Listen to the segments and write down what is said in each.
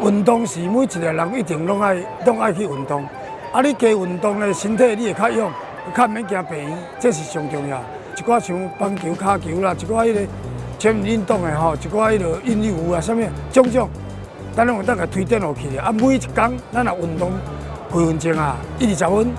运动是每一个人一定拢爱去运动。啊，你加运动咧，身体你会较勇，较免惊病院，这是上重要。一寡像棒球、骹球啦，一寡迄个全民运动的吼，一寡迄个韵律舞啊，啥物种种，咱拢有当个推展落去的。啊，每一工咱若运动几分钟啊，20分，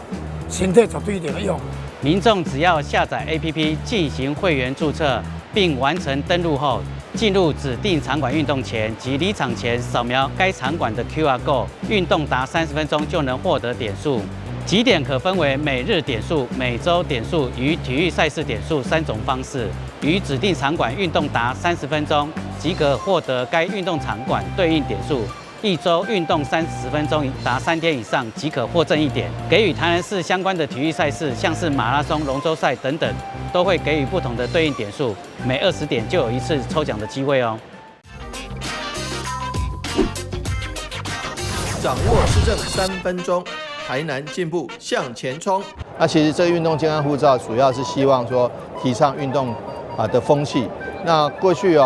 身体绝对一定会勇。民众只要下载 APP 进行会员注册，并完成登录后，进入指定场馆运动前及离场前扫描该场馆的 QR Code， 运动达30分钟就能获得点数。集点可分为每日点数、每周点数与体育赛事点数3种方式。于指定场馆运动达30分钟，即可获得该运动场馆对应点数。1周运动30分钟达3天以上，即可获赠1点。给予台南市相关的体育赛事，像是马拉松、龙舟赛等等，都会给予不同的对应点数。每20点就有1次抽奖的机会哦。掌握施政3分钟，台南进步向前冲。那其实这个运动健康护照主要是希望说提倡运动的风气。那过去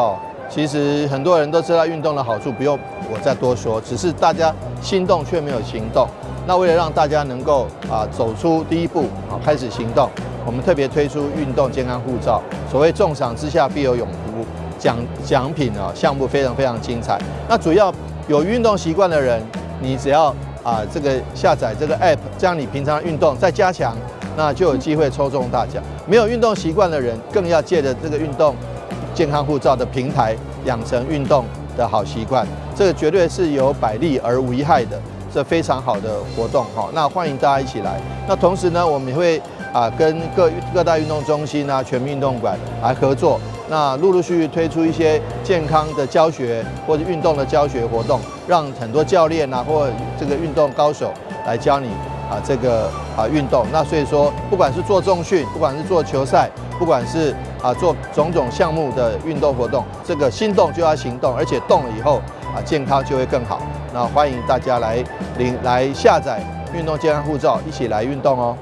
其实很多人都知道运动的好处，不用我再多说，只是大家心动却没有行动。那为了让大家能够走出第一步开始行动，我们特别推出运动健康护照。所谓重赏之下必有勇夫，奖品项目非常非常精彩。那主要有运动习惯的人，你只要这个下载这个 app， 这样你平常运动再加强，那就有机会抽中大奖。没有运动习惯的人，更要借着这个运动健康护照的平台，养成运动的好习惯。这个绝对是有百利而无一害的，这非常好的活动那欢迎大家一起来。那同时呢，我们也会跟各大运动中心全民运动馆来合作，那陆续推出一些健康的教学或者运动的教学活动，让很多教练或这个运动高手来教你这个运动。那所以说，不管是做重训，不管是做球赛，不管是做种种项目的运动活动，这个心动就要行动，而且动了以后健康就会更好。那欢迎大家来下载运动健康护照，一起来运动哦。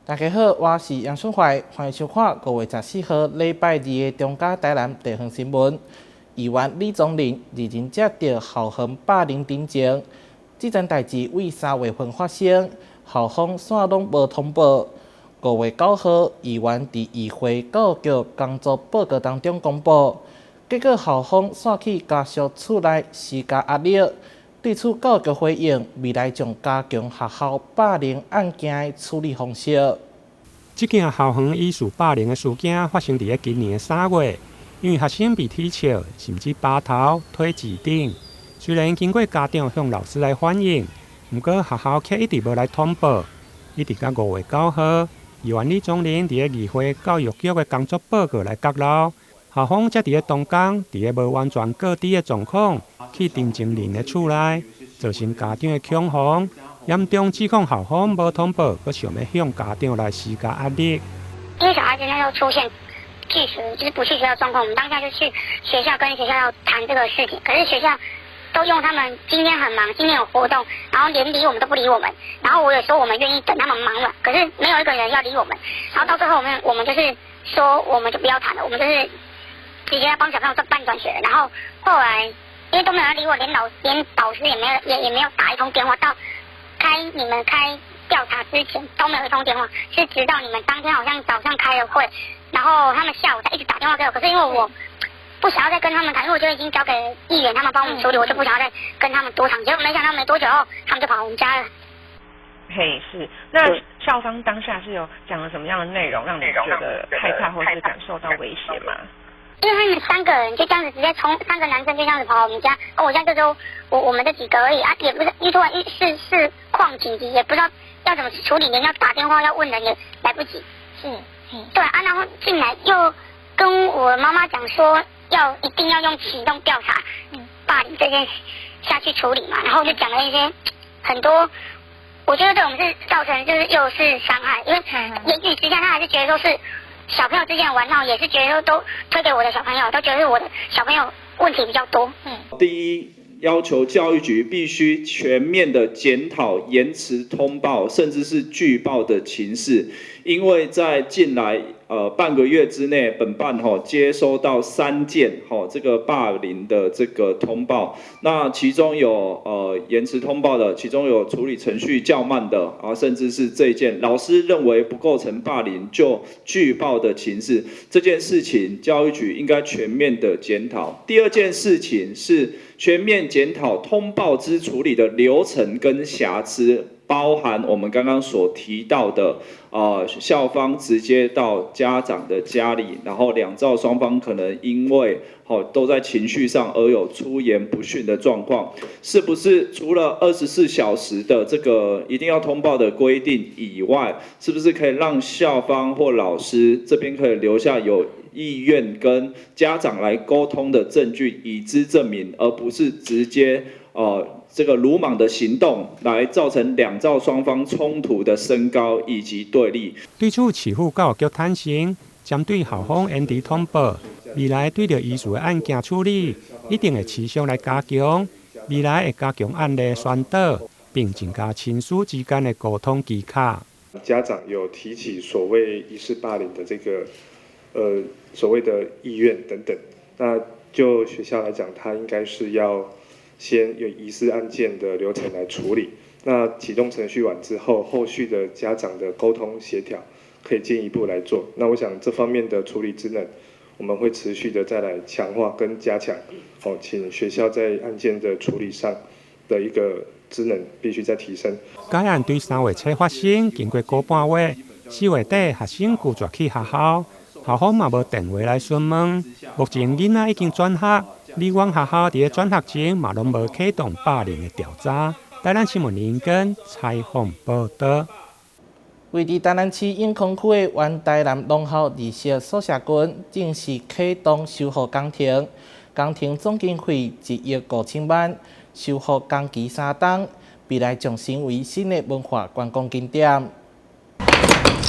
大家好，我是杨春怀，欢迎收看5月14号礼拜2的中嘉台南地方新闻。议员李宗麟日前接到校方霸凌定情，这件代志为3月份发生，校方线拢无通报。5月9号，议员伫议会教育局工作报告当中公布，结果校方线去家属厝内施加压力。对此，教育局回应未来将加强学校霸凌案件的处理方式。这件校园疑似霸凌的事件发生在今年3月，因为学生被踢笑，甚至扒头、推椅顶。虽然经过家长向老师来反映，不过学校却一直无来通报。一直到5月9号，议员李宗麟伫议会教育局的工作报告来揭露，校方才伫当天伫无完全告知的状况，去定情人的厝内，造成家长的恐慌，严重指控校方无通报，佮想要向家长来施加压力。因为小孩子那时候出现拒绝，就是不去学校的状况，我们当下就去学校跟学校要谈这个事情，可是学校都用他们今天很忙，今天有活动，然后连理我们都不理我们。然后我也说我们愿意等他们忙了，可是没有一个人要理我们。然后到最后我们就是说我们就不要谈了，我们就是直接要帮小朋友做办转学。然后后来因为都没有人理我，连导师也没有打一通电话，到你们开调查之前都没有一通电话，是直到你们当天好像早上开了会，然后他们下午才一直打电话给我。可是因为我不想要再跟他们谈，因为我就已经交给议员他们帮我们处理，我就不想要再跟他们多谈。结果没想到没多久后，他们就跑我们家了。嘿，是。那校方当下是有讲了什么样的内容，让你觉得害怕或是感受到危险吗？因为他们3个人就这样子直接从3个男生就这样子跑我们家，我家就我们这几个而已也不是突然事况紧急，也不知道要怎么处理，连要打电话要问人也来不及。对然后进来又跟我妈妈讲说一定要用启动调查霸凌这件下去处理嘛，然后就讲了一些很多，我觉得对我们是造成就是又是伤害，因为言语之下他还是觉得说是小朋友之间的玩闹，也是觉得都推给我的小朋友，都觉得是我的小朋友问题比较多。第一，要求教育局必须全面的检讨延迟通报甚至是拒报的情势，因为在近来半个月之内，本办接收到3件这个霸凌的这个通报，那其中有延迟通报的，其中有处理程序较慢的甚至是这一件老师认为不构成霸凌就拒报的情势，这件事情教育局应该全面的检讨。第二件事情是全面检讨通报之处理的流程跟瑕疵，包含我们刚刚所提到的校方直接到家长的家里，然后两造双方可能因为都在情绪上而有出言不逊的状况，是不是除了24小时的这个一定要通报的规定以外，是不是可以让校方或老师这边可以留下有意愿跟家长来沟通的证据，以资证明，而不是直接这个鲁莽的行动来造成两造双方冲突的升高以及对立。对此，市府教育局坦承，针对校方延迟通报，未来对着遗属的案件处理，一定会持续来加强。未来会加强案例宣导，并增加亲属之间的沟通技巧。家长有提起所谓疑似霸凌的这个所谓的意愿等等，那就学校来讲，它应该是要先有疑似案件的流程来处理，那启动程序完之后，后续的家长的沟通协调可以进一步来做。那我想这方面的处理职能，我们会持续的再来强化跟加强。请学校在案件的处理上的一个职能必须再提升。该案对3月初发生，经过个半月，4月底学生拒绝去学校，校方嘛无电话来询问。目前囡仔已经转学。离阮学校伫转学前嘛拢无启动霸凌的调查。台南新闻林根采访报道。位于台南市永康区的原台南农校二小宿舍群正式启动修复工程，工程总经费1亿5千万，修复工期3档，未来将成为新的文化观光景点。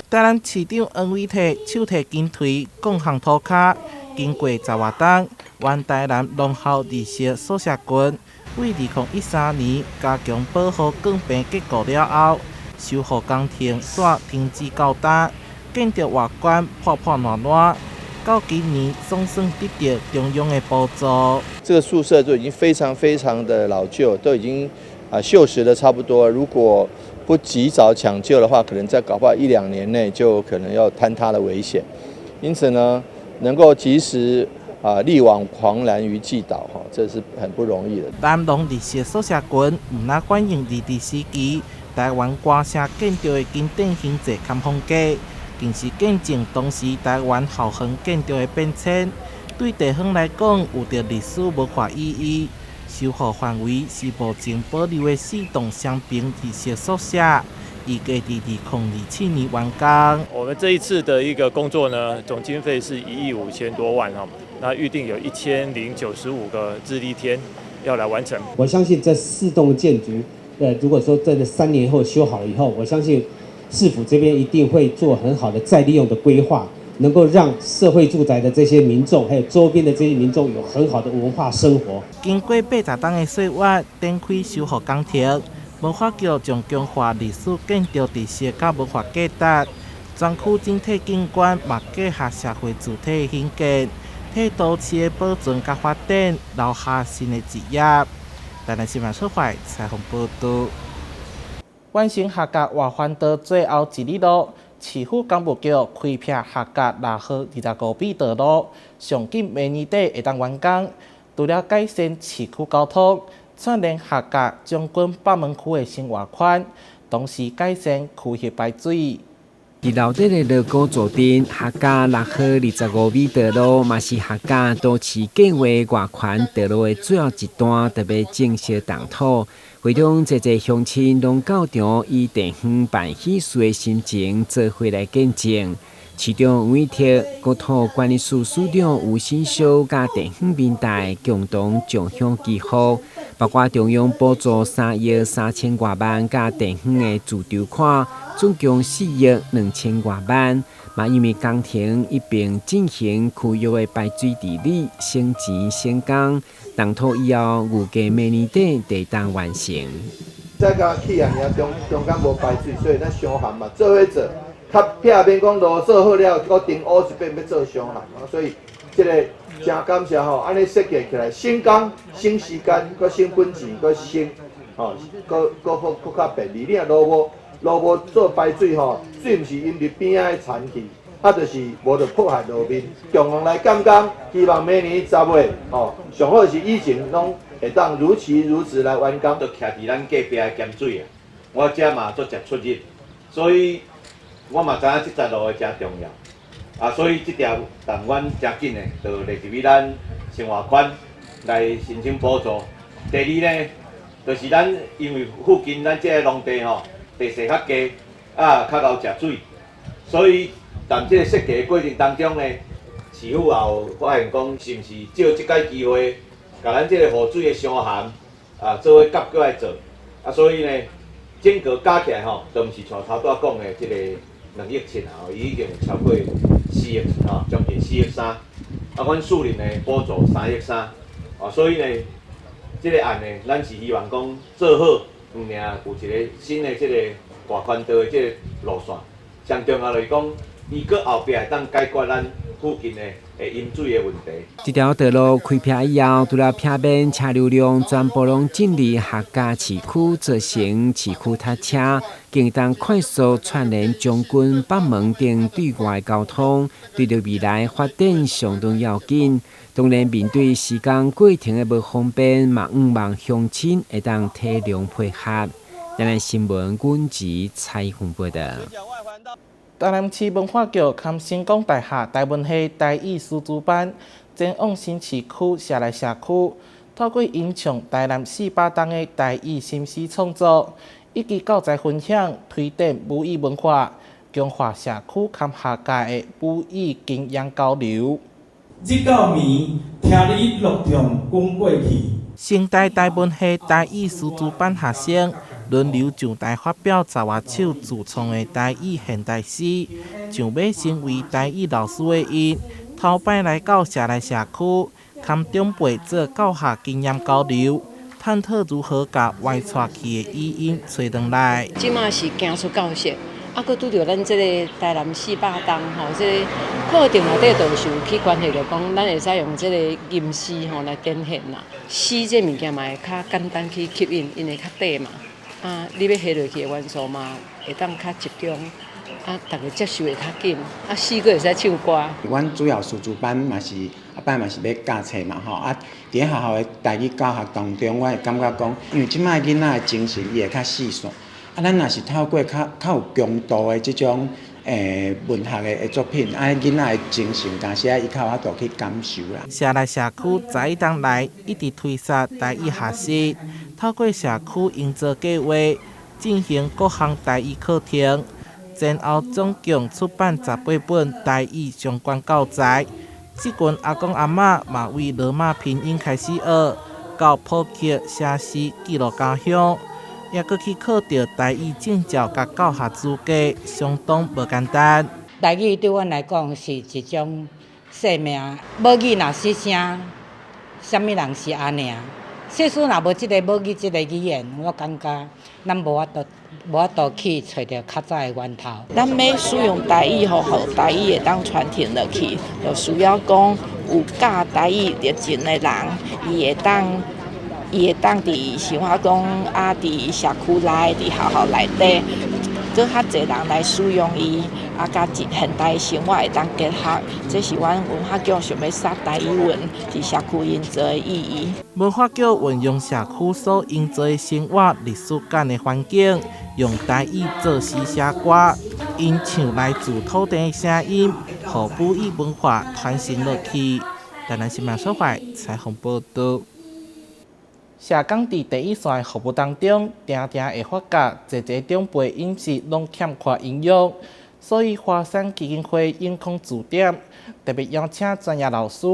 台南市长黄伟綽手提金锤共项涂骹，经过10外档。原台南农校二小宿舍群为2013年加强保护更平结构了后，修复工程煞停止到今，建筑外观破破烂烂，到今年总算得到中央的补助。这个宿舍就已经非常的老旧，都已经锈蚀的差不多了。如果不及早抢救的话，可能在搞不好1-2年内就可能要坍塌的危险。因此呢，能够及时力挽狂澜于既倒，这是很不容易的。南农二小宿舍群唔但反映2治时期台湾歌声建筑的经典形制看风格，更是见证当时台湾校园建筑的变迁。对地方来讲，有着历史文化意义。修复范围是目前保留的4栋双平二小宿舍。预计在2027年完工。我们这一次的一个工作呢，总经费是1亿5千多万哈，那预定有1095个日历天要来完成。我相信这4栋建筑，如果说真的3年后修好了以后，我相信市府这边一定会做很好的再利用的规划，能够让社会住宅的这些民众，还有周边的这些民众有很好的文化生活。经过80档的岁月，展开修复工程。文化局将强化历史建筑知识甲文化价值，专区整体景观嘛结合社会主体的兴建，替都市的保存甲发展留下新的职业。台南新闻社会采访报道。完成学甲外环道最后一里路，市府工务局开辟学甲6号25米道路，上紧明年底会当完工。除了改善市区交通，串联学甲将军北门区的新外圈，同时改善区域排水。伫楼底的乐高座垫，学甲6号25米道路，嘛是学甲都市计划外圈道路的最后一段，特别正式动土。会中侪乡亲拢到场以地方办喜事的心情做伙来见证。市长委托国土管理署署长吴新修甲地方民代共同奖项记号，包括中央补助3亿3000多万，甲地方的自筹款总共4亿2000多万。嘛，因为工程一并进行区域的排水治理，省钱省工，动土以后预计明年底得当完成。再甲起啊，中间无排水，所以咱伤寒嘛，做伙做。较避免讲路做好了，搁顶乌一遍要做伤寒，所以这个真感谢吼，安尼设计起来省工、省时间、搁省本钱、搁省搁好搁较便利。你若路无做排水吼，水毋是因入边仔残去，就是无着破坏路面。共同来监工，希望明年10月上好是以前拢会当如期如职来完工。都徛伫咱隔壁的咸水啊，我遮嘛做食出入，所以。我嘛知影这条路真重要，所以这条但阮真紧的，就列入去咱生活款来申請補助。第二呢，就是咱因為附近咱這個農地地勢較低，較夠食水，所以但這個設計過程當中呢，市府也有發現講，是毋是借這個機會，甲咱這個雨水的傷寒做伙夾過來做，所以呢，整個加起來都毋是像頭拄講的這個。2億錢已經超過4億將近4億3，阮樹林呢補助3億3，所以呢，這個案呢，咱是希望講做好，唔淨有一個新的這個大寬道的這個路線，上重要就是講，伊擱後壁會當解決咱附近的飲水的問題。這條道路開闢以後，除了平面車流量全部攏進入客家市區，造成市區塞車，更當快速串聯將軍、北門等對外交通，對着未來發展相當要緊。當然，面對時間過程的無方便，嘛毋望鄉親會當體諒配合。咱的新聞阮子采訪報道。台南市文化局和成功大廈台文系台語師資班前往新市區社內社區，透過演唱台南400檔的台語新詩創作，以及教材分享，推展母語文化，強化社區和客家的母語經驗交流。日到暝，聽你陸中講過去。成大台文系台語師資班學生輪流上台發表10外首自創的台語現代詩，像要成為台語老師的因，頭擺來到社內社區，和長輩做教學經驗交流，探討如何把外出去的語音找回來。即馬是行出教室，佫拄着咱即個台南400檔即個課程內底就是有去關係着講，咱會使用即個吟詩來展現啦。詩這物件嘛會較簡單去吸引，因為較短嘛。你要下落去的元素嘛，會當較集中，大家接受會較緊，詩閣會使唱歌。阮主要師資班嘛是擺嘛是要教冊嘛伫咧學校的台語教學當中，我會感覺講，因為即擺囡仔的精神伊會較細碎，咱若是透過較有強度的這種文學的作品，囡仔的精神但是伊較有法度去感受啦。社內社區在一當來一直推廣台語學習。透過社區營造計劃進行各項台語課程，前後總共出版18本台語相關教材。這群阿公阿嬷嘛為羅馬拼音開始學，到普及寫詩記錄家鄉，也閣去考到台語證照甲教學資格，相當無簡單。台語對阮來講是一種生命，母語若失聲，啥物人是安尼啊？即使若無即個母語即個語言，我感覺咱無法度去找到較早的源頭。咱要使用台語互台語會當傳承落去，就需要講有教台語熱情的人，伊會當佇像我講佇社區內佇學校內底，做較濟人來使用伊，甲現代生活會當結合，這是阮文化局想要撒台語文佇社區營造的意義。文化局運用社區所營造的生活歷史感的環境，用台語作詩寫歌，演唱來自土地的聲音，互母語文化傳承落去。台南新聞所在採訪報道。社工佇第一線服務當中，常常會發覺，儕長輩飲食攏欠缺營養。所以华山基金会营控驻点特别邀请专业老师，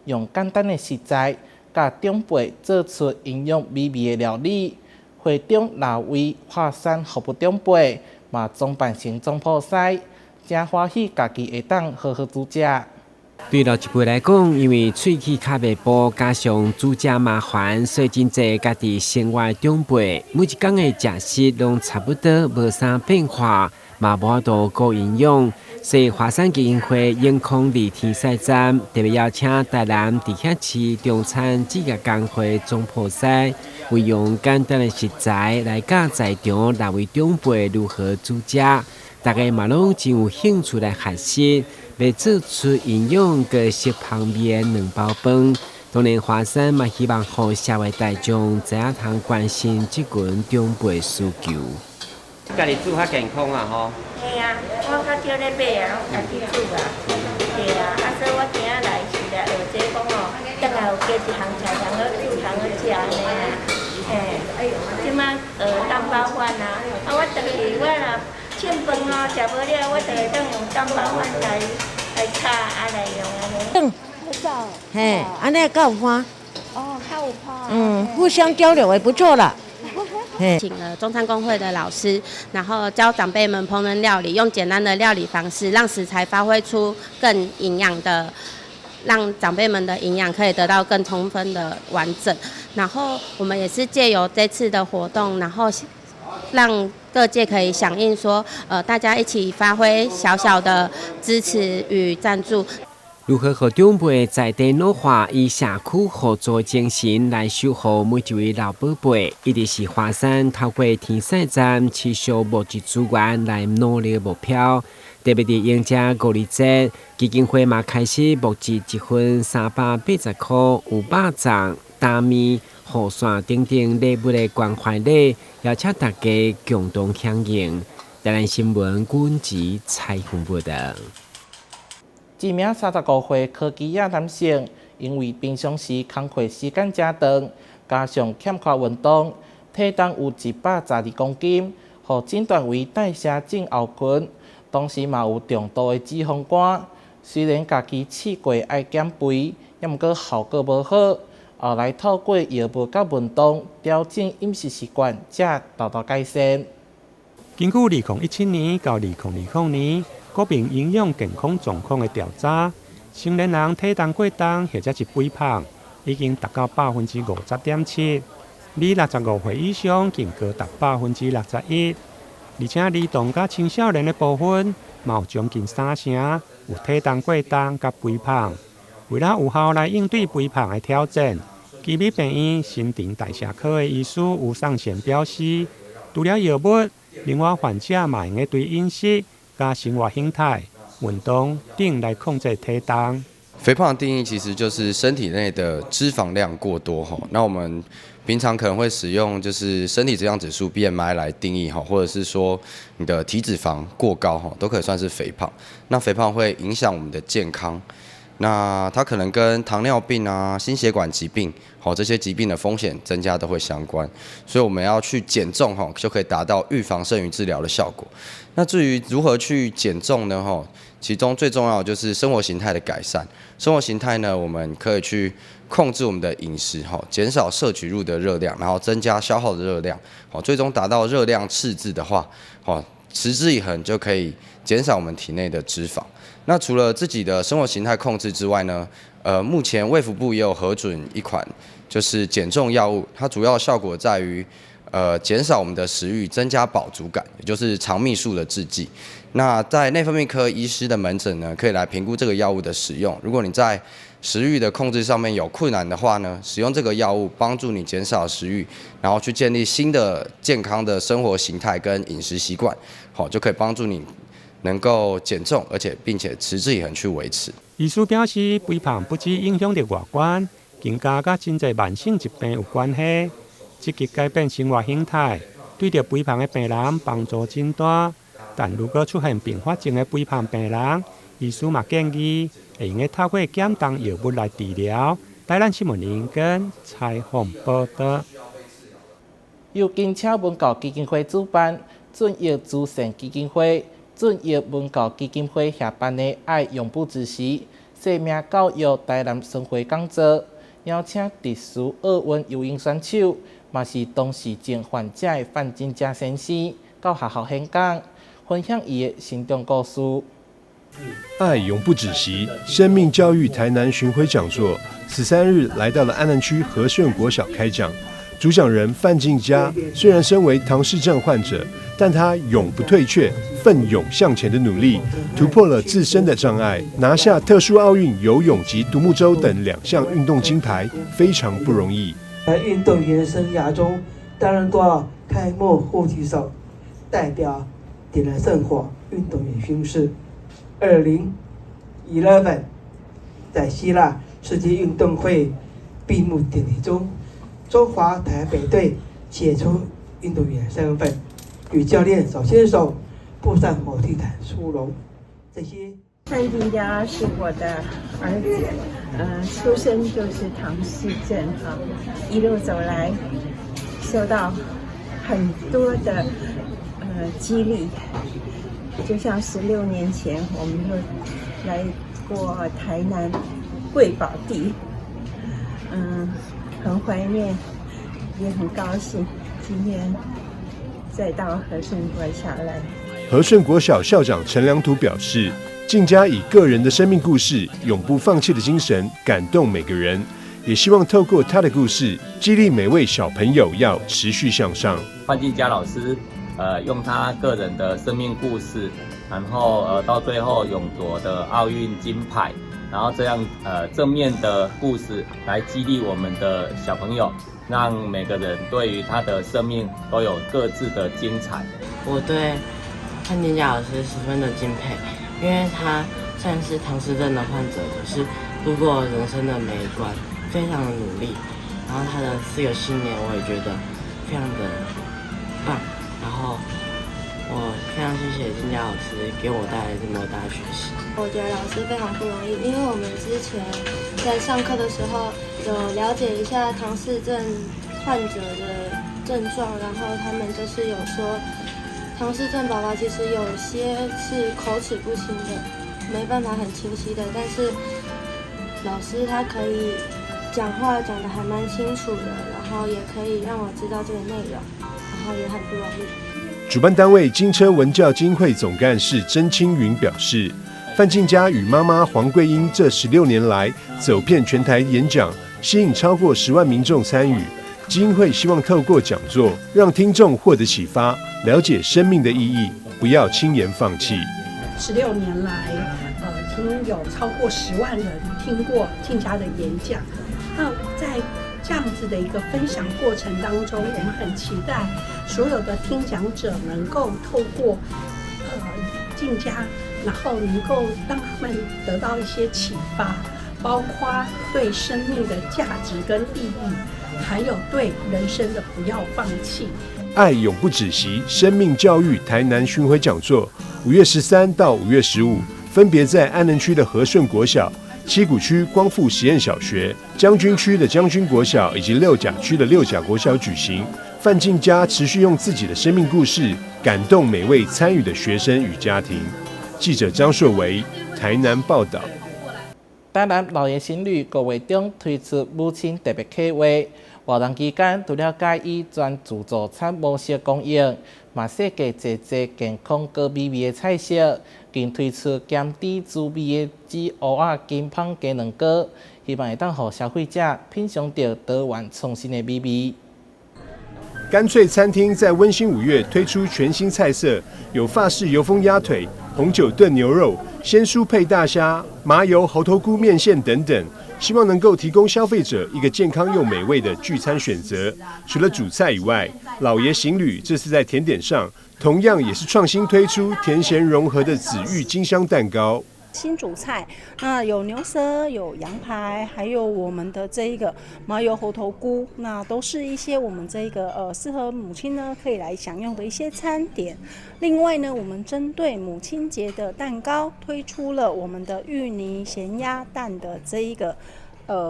用简单的食材，甲长辈做出营养美味的料理。会长也为华山服务长辈，嘛装扮成总铺师，真欢喜家己会当好好煮食。对老一辈来讲，因为喙齿较袂补，加上煮食麻烦，所以真侪家己生活长辈每一天的食食拢差不多无啥变化，嘛无法度顾营养。所以华山基金会永康立天赛站特别邀请台南地铁市中餐职业工会总铺师，运用简单的食材来教在场六位长辈如何煮食，大家嘛拢真有兴趣来学习。要做出营养个食旁边2包饭，当然华山嘛希望让社会大众知影通关心这群长辈需求。家己煮较健康啊吼。嘿啊，我较少咧买啊，我家己煮啊。对啊，所以我今仔来是来学这讲哦，等下有加一项菜通好煮，通好食安尼啊。嘿，即摆蛋包饭啊，我逐个我若凊饭哦，食无了，我就会当用蛋包饭来炒来用安尼。嘿，安尼较有欢。哦，较有欢。互相交流也不错啦。请了中餐工会的老师，然后教长辈们烹饪料理，用简单的料理方式，让食材发挥出更营养的，让长辈们的营养可以得到更充分的完整。然后我们也是借由这次的活动，然后让各界可以响应说，大家一起发挥小小的支持与赞助。如何和长辈在地老化，以社区合作精神来守护每一位老宝贝，一直是华山透过天赛站持续物质资源来努力的目标。特别伫迎接5日节，基金会嘛开始募集1份380块有肉粽、大面、雨伞等等礼物的关怀礼，邀请大家共同响应。台南新闻阮吉采访报道。一名35岁科技亚男性，因为平常时工作时间真长，加上欠缺运动，体重有112公斤，互诊断为代谢症候群，同时嘛有重度的脂肪肝。虽然家己试过爱减肥，也毋过效果无好，后来透过药物甲运动调整饮食习惯，才达到改善。根据2017年到2020年国民营养健康状况的调查，成年人体重过重或者是肥胖，已经达到50.7%，比65岁以上更高达61%，而且儿童甲青少年的部分，嘛有将近30%有体重过重甲肥胖。为了有效来应对肥胖的挑战，基美病院新陈代谢科的医师吴尚贤表示，除了药物，另外患者嘛应该对饮食、加生活形态、运动等来控制体重。肥胖的定义其实就是身体内的脂肪量过多哈。那我们平常可能会使用就是身体质量指数 BMI 来定义哈，或者是说你的体脂肪过高哈，都可以算是肥胖。那肥胖会影响我们的健康。那它可能跟糖尿病啊、心血管疾病，这些疾病的风险增加都会相关，所以我们要去减重就可以达到预防胜于治疗的效果。那至于如何去减重呢？其中最重要的就是生活形态的改善。生活形态呢，我们可以去控制我们的饮食，减少摄取入的热量，然后增加消耗的热量，最终达到热量赤字的话，持之以恒就可以减少我们体内的脂肪。那除了自己的生活形态控制之外呢，目前卫福部也有核准一款就是减重药物，它主要效果在于减少我们的食欲，增加饱足感，也就是肠泌素的制剂。那在内分泌科医师的门诊呢，可以来评估这个药物的使用。如果你在食欲的控制上面有困难的话呢，使用这个药物帮助你减少食欲，然后去建立新的健康的生活形态跟饮食习惯，就可以帮助你能够减重，而且并且持之以恒去维持。医师表示，肥胖不只影响到外观，更加甲真侪慢性疾病有关系。积极改变生活形态，对着肥胖的病人帮助真大。但如果出现并发症的肥胖病人，医师嘛建议会用透过减重药物来治疗。台南新闻林根采访报道。由金车文教基金会主办，准益慈善基金会准益文教基金会下办的爱永不止息生命教育台南生活讲座，邀请特殊奥运游泳选手，嘛是当时症患者的范金嘉先生，到学校演讲，分享伊的心中故事。爱永不止息生命教育台南巡回讲座13日来到了安南区和顺国小开讲。主讲人范静佳虽然身为唐氏症患者，但他永不退却，奋勇向前的努力，突破了自身的障碍，拿下特殊奥运游泳及独木舟等2项运动金牌，非常不容易。在运动员生涯中担任过开幕护旗手，代表点燃圣火运动员勋饰。2011在希腊世界运动会闭幕典礼中，中华台北队解除运动员身份，与教练手牵手步上火地毯殊荣。这些范金嘉是我的儿子，出生就是唐氏症哈，一路走来受到很多的激励。就像16年前，我们就来过台南贵宝地，很怀念，也很高兴，今天再到和顺国小来。和顺国小校长陈良图表示，静佳以个人的生命故事、永不放弃的精神感动每个人，也希望透过他的故事，激励每位小朋友要持续向上。范静佳老师。用他个人的生命故事，然后到最后勇夺的奥运金牌，然后这样正面的故事来激励我们的小朋友，让每个人对于他的生命都有各自的精彩。我对范金佳老师十分的敬佩，因为他虽然是唐氏症的患者，可是度过人生的每一关，非常的努力。然后他的4个信念，我也觉得非常的棒。然后我非常谢谢金佳老师给我带来这么大的学习。我觉得老师非常不容易，因为我们之前在上课的时候有了解一下唐氏症患者的症状，然后他们就是有说唐氏症宝宝其实有些是口齿不清的，没办法很清晰的，但是老师他可以讲话讲得还蛮清楚的，然后也可以让我知道这个内容。然后也很不容易。主办单位金车文教基金会总干事曾青云表示，范静佳与妈妈黄桂英这16年来走遍全台演讲，吸引超过10万民众参与。基金会希望透过讲座，让听众获得启发，了解生命的意义，不要轻言放弃。16年来，已经有超过10万人听过静佳的演讲。那在这样子的一个分享过程当中，我们很期待所有的听讲者能够透过静佳，然后能够让他们得到一些启发，包括对生命的价值跟意义，还有对人生的不要放弃。爱永不止息生命教育台南巡回讲座，5月13到5月15，分别在安南区的和顺国小、七股区光复实验小学、将军区的将军国小以及六甲区的六甲国小举行。范静佳持续用自己的生命故事感动每位参与的学生与家庭。记者张硕维台南报道。台南老爷新旅5月中推出母亲特别企划，活动期间除了介意全自助餐模式供应，嘛设计侪健康高美味的菜色，并推出咸甜滋味的紫蚵仔金芳鸡卵糕，希望会当让消费者品尝到台湾创新的美味。干脆餐厅在温馨5月推出全新菜色，有法式油封鸭腿、红酒炖牛肉、鲜蔬配大虾、麻油猴头菇面线等等，希望能够提供消费者一个健康又美味的聚餐选择。除了主菜以外，老爷行旅这次在甜点上同样也是创新推出甜咸融合的紫玉金香蛋糕。新主菜，那有牛舌、有羊排，还有我们的这一个麻油猴头菇，那都是一些我们这一个适合母亲呢可以来享用的一些餐点。另外呢，我们针对母亲节的蛋糕，推出了我们的芋泥咸鸭蛋的这一个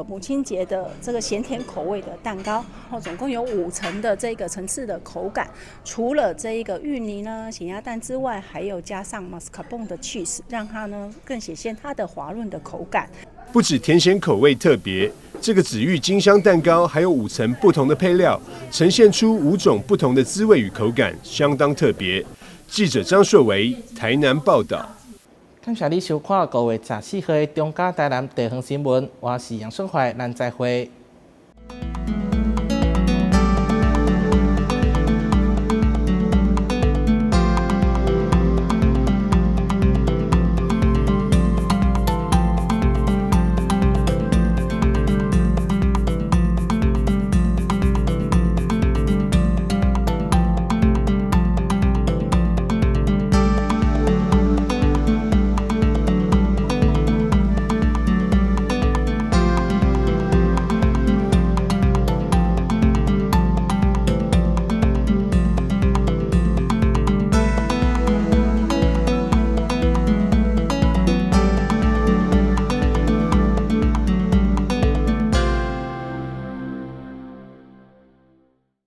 母亲节的这个咸甜口味的蛋糕，然后总共有5层的这个层次的口感。除了这一个芋泥呢、咸鸭蛋之外，还有加上 mascarpone 的 cheese， 让它呢更显现它的滑润的口感。不止甜咸口味特别，这个紫玉金香蛋糕还有5层不同的配料，呈现出5种不同的滋味与口感，相当特别。记者张硕维台南报道。感谢你收看5月14号的中嘉台南地方新闻，我是杨顺怀，咱再会。